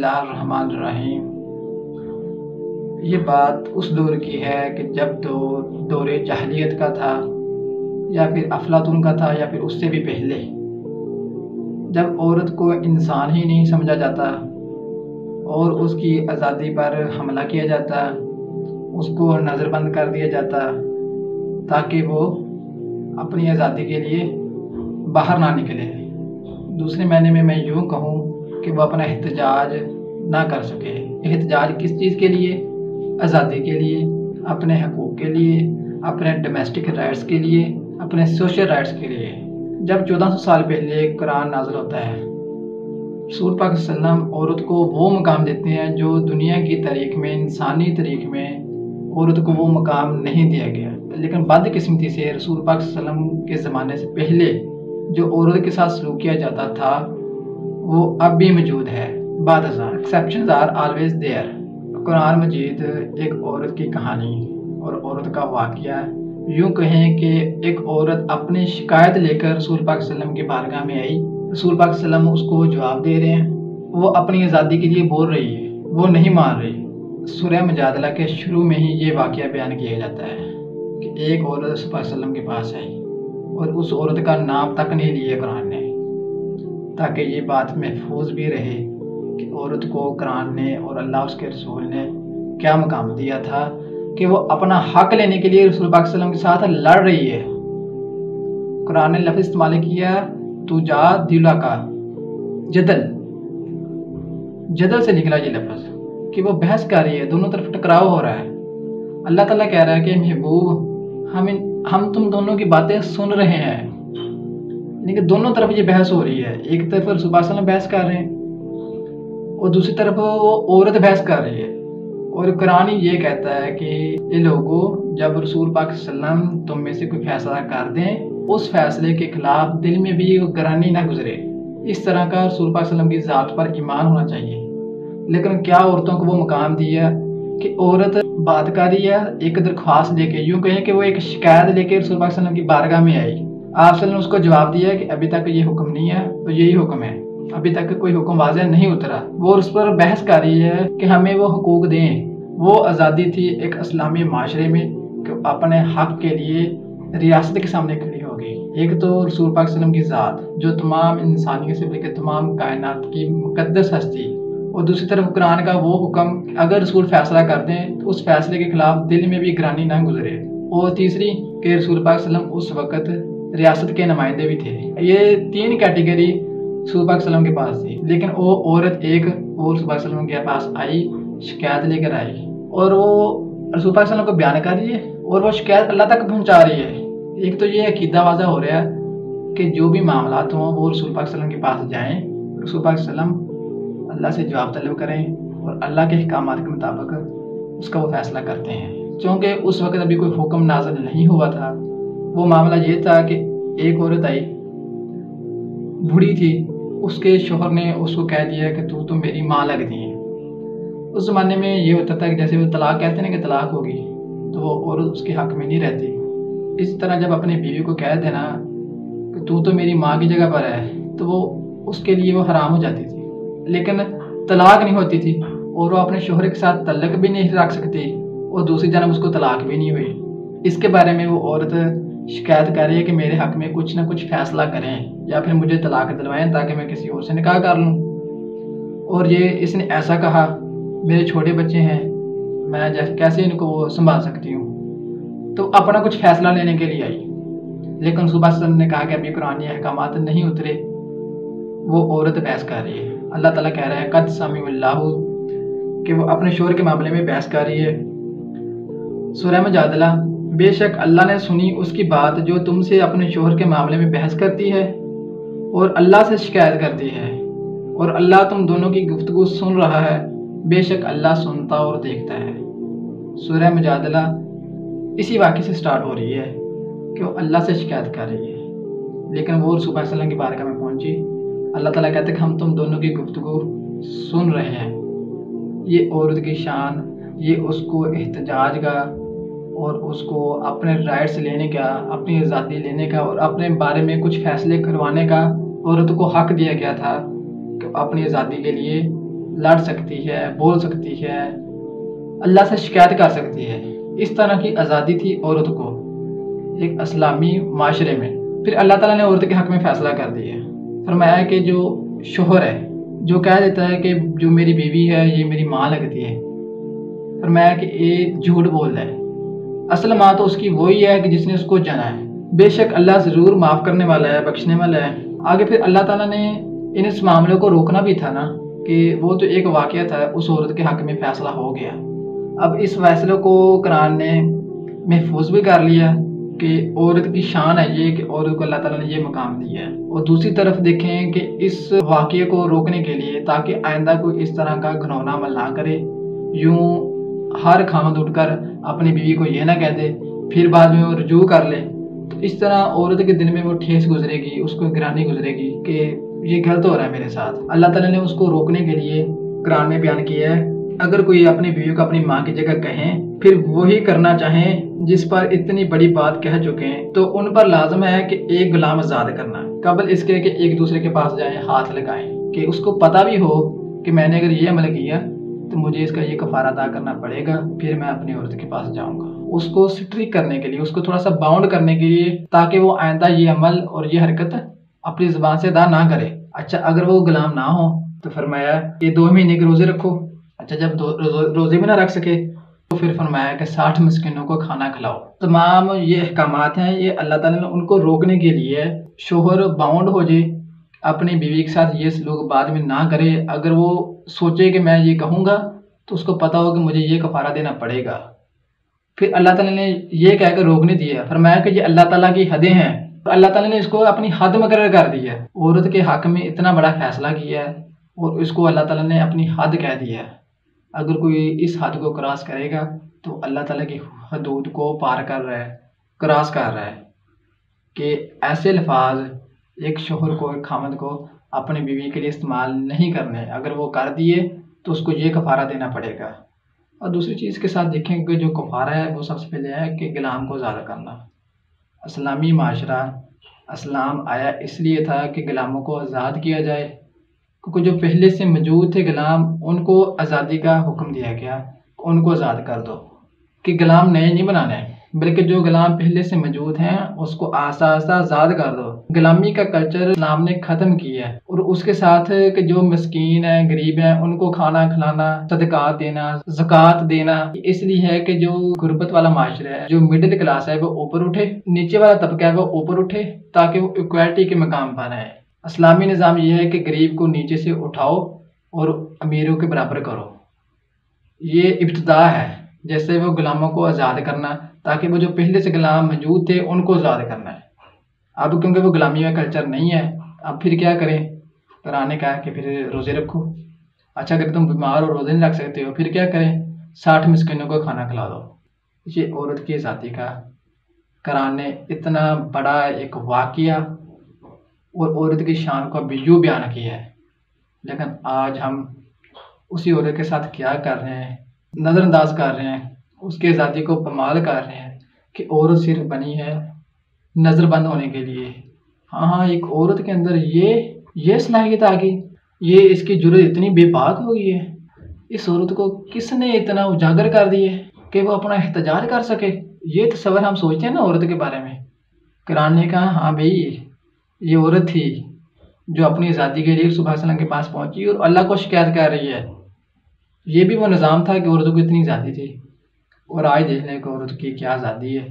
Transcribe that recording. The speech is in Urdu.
اللہ الرحمن الرحیم۔ یہ بات اس دور کی ہے کہ جب دور جاہلیت کا تھا، یا پھر افلاطون کا تھا، یا پھر اس سے بھی پہلے، جب عورت کو انسان ہی نہیں سمجھا جاتا اور اس کی آزادی پر حملہ کیا جاتا، اس کو نظر بند کر دیا جاتا تاکہ وہ اپنی آزادی کے لیے باہر نہ نکلے۔ دوسرے معنی میں میں یوں کہوں کہ وہ اپنا احتجاج نہ کر سکے۔ احتجاج کس چیز کے لیے؟ آزادی کے لیے، اپنے حقوق کے لیے، اپنے ڈومیسٹک رائٹس کے لیے، اپنے سوشل رائٹس کے لیے۔ جب 1400 سال پہلے قرآن نازل ہوتا ہے، رسول پاک صلی اللہ علیہ وسلم عورت کو وہ مقام دیتے ہیں جو دنیا کی تاریخ میں، انسانی تاریخ میں عورت کو وہ مقام نہیں دیا گیا۔ لیکن بدقسمتی سے رسول پاک صلی اللہ علیہ وسلم کے زمانے سے پہلے جو عورت کے ساتھ سلوک کیا جاتا تھا وہ اب بھی موجود ہے۔ بعد ازاں ایکسیپشنز آر آلویز دیئر۔ قرآن مجید ایک عورت کی کہانی اور عورت کا واقعہ، یوں کہیں کہ ایک عورت اپنی شکایت لے کر رسول پاک صلی اللہ علیہ وسلم کی بارگاہ میں آئی۔ رسول پاک صلی اللہ علیہ وسلم اس کو جواب دے رہے ہیں، وہ اپنی آزادی کے لیے بول رہی ہے، وہ نہیں مان رہی۔ سورہ مجادلہ کے شروع میں ہی یہ واقعہ بیان کیا جاتا ہے کہ ایک عورت رسول پاک صلی اللہ علیہ وسلم کے پاس آئی اور اس عورت کا نام تک نہیں لیا قرآن نے، تاکہ یہ بات محفوظ بھی رہے کہ عورت کو قرآن نے اور اللہ اس کے رسول نے کیا مقام دیا تھا کہ وہ اپنا حق لینے کے لیے رسول پاک صلی اللہ علیہ وسلم کے ساتھ لڑ رہی ہے۔ قرآن نے لفظ استعمال کیا تجادلہ کا، جدل سے نکلا یہ لفظ کہ وہ بحث کر رہی ہے، دونوں طرف ٹکراؤ ہو رہا ہے۔ اللہ تعالیٰ کہہ رہا ہے کہ محبوب ہم تم دونوں کی باتیں سن رہے ہیں، یعنی کہ دونوں طرف یہ بحث ہو رہی ہے۔ ایک طرف رسول پاک صلی اللہ علیہ وسلم بحث کر رہے ہیں اور دوسری طرف وہ عورت بحث کر رہی ہے، اور قرآن یہ کہتا ہے کہ یہ لوگوں، جب رسول پاک صلی اللہ علیہ وسلم تم میں سے کوئی فیصلہ کر دیں، اس فیصلے کے خلاف دل میں بھی گرانی نہ گزرے۔ اس طرح کا رسول پاک صلی اللہ علیہ وسلم کی ذات پر ایمان ہونا چاہیے۔ لیکن کیا عورتوں کو وہ مقام دیا کہ عورت بات کر رہی ہے ایک درخواست لے کے، یوں کہیں کہ وہ ایک شکایت لے کے رسول پاک صلی اللہ علیہ وسلم کی بارگاہ میں آئی۔ آپ صلی اللہ علیہ وسلم نے اس کو جواب دیا کہ ابھی تک یہ حکم نہیں ہے تو یہی حکم ہے، ابھی تک کوئی حکم واضح نہیں اترا۔ وہ اس پر بحث کر رہی ہے کہ ہمیں وہ حقوق دیں۔ وہ آزادی تھی ایک اسلامی معاشرے میں کہ اپنے حق کے لیے ریاست کے سامنے کھڑی ہوگی۔ ایک تو رسول پاک صلی اللہ علیہ وسلم کی ذات جو تمام انسانیت سے بلکہ تمام کائنات کی مقدس ہستی، اور دوسری طرف قرآن کا وہ حکم اگر رسول فیصلہ کر دیں تو اس فیصلے کے خلاف دل میں بھی گرانی نہ گزرے۔ اور تیسری کہ رسول پاک صلی اللہ علیہ وسلم اس وقت ریاست کے نمائندے بھی تھے۔ یہ تین کیٹیگری رسول پاک صلی اللہ علیہ وسلم کے پاس تھی، لیکن وہ عورت ایک وہ رسول پاک صلی اللہ علیہ وسلم کے پاس آئی، شکایت لے کر آئی، اور وہ رسول پاک صلی اللہ علیہ وسلم کو بیان کر رہی ہے اور وہ شکایت اللہ تک پہنچا رہی ہے۔ ایک تو یہ عقیدہ واضح ہو رہا ہے کہ جو بھی معاملات ہوں وہ رسول پاک صلی اللہ علیہ وسلم کے پاس جائیں، رسول پاک صلی اللہ علیہ وسلم اللہ سے جواب طلب کریں اور اللہ کے احکامات کے مطابق اس کا وہ فیصلہ کرتے ہیں۔ چونکہ اس وقت ابھی کوئی حکم نازل نہیں ہوا تھا، وہ معاملہ یہ تھا کہ ایک عورت آئی، بوڑھی تھی، اس کے شوہر نے اس کو کہہ دیا کہ تو میری ماں لگتی ہے۔ اس زمانے میں یہ ہوتا تھا کہ جیسے وہ طلاق کہتے ہیں نا کہ طلاق ہوگی تو وہ عورت اس کے حق میں نہیں رہتی۔ اس طرح جب اپنی بیوی کو کہہ دینا کہ تو میری ماں کی جگہ پر ہے تو وہ اس کے لیے وہ حرام ہو جاتی تھی، لیکن طلاق نہیں ہوتی تھی اور وہ اپنے شوہر کے ساتھ تعلق بھی نہیں رکھ سکتی، اور دوسری جانب اس کو طلاق بھی نہیں ہوئی۔ اس کے بارے میں وہ عورت شکایت کر رہی ہے کہ میرے حق میں کچھ نہ کچھ فیصلہ کریں یا پھر مجھے طلاق دلوائیں تاکہ میں کسی اور سے نکاح کر لوں۔ اور یہ اس نے ایسا کہا، میرے چھوٹے بچے ہیں، میں کیسے ان کو سنبھال سکتی ہوں، تو اپنا کچھ فیصلہ لینے کے لیے آئی۔ لیکن صبح سے نے کہا کہ ابھی قرآنی احکامات نہیں اترے، وہ عورت بحث کر رہی ہے۔ اللہ تعالیٰ کہہ رہا ہے قد سمع اللہ، کہ وہ اپنے شوہر کے معاملے میں بحث کر رہی ہے۔ سورہ مجادلہ، بے شک اللہ نے سنی اس کی بات جو تم سے اپنے شوہر کے معاملے میں بحث کرتی ہے اور اللہ سے شکایت کرتی ہے، اور اللہ تم دونوں کی گفتگو سن رہا ہے، بے شک اللہ سنتا اور دیکھتا ہے۔ سورہ مجادلہ اسی واقعے سے سٹارٹ ہو رہی ہے کہ وہ اللہ سے شکایت کر رہی ہے، لیکن وہ رسول اللہ صلی اللہ علیہ وسلم کی بارگاہ میں پہنچی۔ اللہ تعالیٰ کہتے ہیں کہ ہم تم دونوں کی گفتگو سن رہے ہیں۔ یہ عورت کی شان، یہ اس کو احتجاج کا اور اس کو اپنے رائٹس لینے کا، اپنی آزادی لینے کا اور اپنے بارے میں کچھ فیصلے کروانے کا عورت کو حق دیا گیا تھا کہ اپنی آزادی کے لیے لڑ سکتی ہے، بول سکتی ہے، اللہ سے شکایت کر سکتی ہے۔ اس طرح کی آزادی تھی عورت کو ایک اسلامی معاشرے میں۔ پھر اللہ تعالیٰ نے عورت کے حق میں فیصلہ کر دیا، فرمایا کہ جو شوہر ہے جو کہہ دیتا ہے کہ جو میری بیوی ہے یہ میری ماں لگتی ہے، فرمایا کہ یہ جھوٹ بول رہا ہے، اصل ماں تو اس کی وہی ہے کہ جس نے اس کو جنا ہے۔ بے شک اللہ ضرور معاف کرنے والا ہے، بخشنے والا ہے۔ آگے پھر اللہ تعالیٰ نے اس معاملے کو روکنا بھی تھا نا، کہ وہ تو ایک واقعہ تھا، اس عورت کے حق میں فیصلہ ہو گیا۔ اب اس فیصلے کو قرآن نے محفوظ بھی کر لیا کہ عورت کی شان ہے یہ کہ عورت کو اللہ تعالیٰ نے یہ مقام دیا ہے۔ اور دوسری طرف دیکھیں کہ اس واقعے کو روکنے کے لیے تاکہ آئندہ کوئی اس طرح کا گھنونا عمل نہ کرے، یوں ہر خامد اٹھ کر اپنی بیوی کو یہ نہ کہہ دے پھر بعد میں وہ رجوع کر لے، تو اس طرح عورت کے دل میں وہ ٹھیس گزرے گی، اس کو گرانی گزرے گی کہ یہ غلط ہو رہا ہے میرے ساتھ۔ اللہ تعالیٰ نے اس کو روکنے کے لیے قرآن میں بیان کیا ہے، اگر کوئی اپنی بیوی کو اپنی ماں کی جگہ کہیں پھر وہی کرنا چاہیں جس پر اتنی بڑی بات کہہ چکے ہیں، تو ان پر لازم ہے کہ ایک غلام آزاد کرنا قبل اس کے کہ ایک دوسرے کے پاس جائیں، ہاتھ لگائیں، کہ اس کو پتہ بھی ہو کہ میں نے اگر یہ عمل کیا تو مجھے اس کا یہ کفارہ ادا کرنا پڑے گا، پھر میں اپنی عورت کے پاس جاؤں گا۔ اس کو سٹرک کرنے کے لیے، اس کو تھوڑا سا باؤنڈ کرنے کے لیے، تاکہ وہ آئندہ یہ عمل اور یہ حرکت اپنی زبان سے ادا نہ کرے۔ اچھا اگر وہ غلام نہ ہو تو فرمایا کہ 2 مہینے کے روزے رکھو۔ اچھا جب روزے بھی نہ رکھ سکے تو پھر فرمایا کہ 60 مسکینوں کو کھانا کھلاؤ۔ تمام یہ احکامات ہیں، یہ اللہ تعالیٰ نے ان کو روکنے کے لیے شوہر باؤنڈ ہو جائے، اپنی بیوی کے ساتھ یہ سلوک بعد میں نہ کرے۔ اگر وہ سوچے کہ میں یہ کہوں گا تو اس کو پتہ ہو کہ مجھے یہ کفارہ دینا پڑے گا۔ پھر اللہ تعالیٰ نے یہ کہہ کر روکنے دیا، فرمایا کہ یہ اللہ تعالیٰ کی حدیں ہیں، اللہ تعالیٰ نے اس کو اپنی حد مقرر کر دی ہے۔ عورت کے حق میں اتنا بڑا فیصلہ کیا ہے اور اس کو اللہ تعالیٰ نے اپنی حد کہہ دیا ہے۔ اگر کوئی اس حد کو کراس کرے گا تو اللہ تعالیٰ کی حدود کو پار کر رہا ہے، کراس کر رہا ہے، کہ ایسے الفاظ ایک شوہر کو، ایک خامد کو اپنی بیوی کے لیے استعمال نہیں کرنے، اگر وہ کر دیے تو اس کو یہ کفارہ دینا پڑے گا۔ اور دوسری چیز کے ساتھ دیکھیں کہ جو کفارہ ہے وہ سب سے پہلے ہے کہ غلام کو آزاد کرنا۔ اسلامی معاشرہ، اسلام آیا اس لیے تھا کہ غلاموں کو آزاد کیا جائے، کیونکہ جو پہلے سے موجود تھے غلام، ان کو آزادی کا حکم دیا گیا، ان کو آزاد کر دو، کہ غلام نئے نہیں بنانے، بلکہ جو غلام پہلے سے موجود ہیں اس کو آہستہ آہستہ آزاد کر دو۔ غلامی کا کلچر اسلام نے ختم کیا ہے، اور اس کے ساتھ کہ جو مسکین ہیں، غریب ہیں، ان کو کھانا کھلانا، صدقات دینا، زکوٰۃ دینا، اس لیے ہے کہ جو غربت والا معاشرہ ہے، جو مڈل کلاس ہے وہ اوپر اٹھے، نیچے والا طبقہ ہے وہ اوپر اٹھے، تاکہ وہ ایکوالٹی کے مقام پر آئے۔ اسلامی نظام یہ ہے کہ غریب کو نیچے سے اٹھاؤ اور امیروں کے برابر کرو۔ یہ ابتدا ہے، جیسے وہ غلاموں کو آزاد کرنا، تاکہ وہ جو پہلے سے غلام موجود تھے ان کو آزاد کرنا ہے۔ اب کیونکہ وہ غلامی کا کلچر نہیں ہے، اب پھر کیا کریں؟ قرآن نے کہا کہ پھر روزے رکھو۔ اچھا اگر تم بیمار ہو روزے نہیں رکھ سکتے ہو پھر کیا کریں؟ 60 مسکینوں کو کھانا کھلا دو۔ یہ عورت کی آزادی کا قرآن نے اتنا بڑا ایک واقعہ اور عورت کی شان کو ابھی یوں بیان کیا ہے، لیکن آج ہم اسی عورت کے ساتھ کیا کر رہے ہیں؟ نظر انداز کر رہے ہیں، اس کی آزادی کو پامال کر رہے ہیں کہ عورت صرف بنی ہے نظر بند ہونے کے لیے۔ ہاں ایک عورت کے اندر یہ صلاحیت آ گئی، یہ اس کی جرأت اتنی بے باک ہو گئی ہے، اس عورت کو کس نے اتنا اجاگر کر دی ہے کہ وہ اپنا احتجاج کر سکے۔ یہ تصور ہم سوچتے ہیں نا عورت کے بارے میں، قرآن نے کہا ہاں بھئی یہ عورت تھی جو اپنی آزادی کے لیے صبح وسلم کے پاس پہنچی اور اللہ کو شکایت کر رہی ہے۔ یہ بھی وہ نظام تھا کہ عورتوں کو اتنی آزادی تھی، اور آج دیکھ لیں کہ عورت کی کیا آزادی ہے۔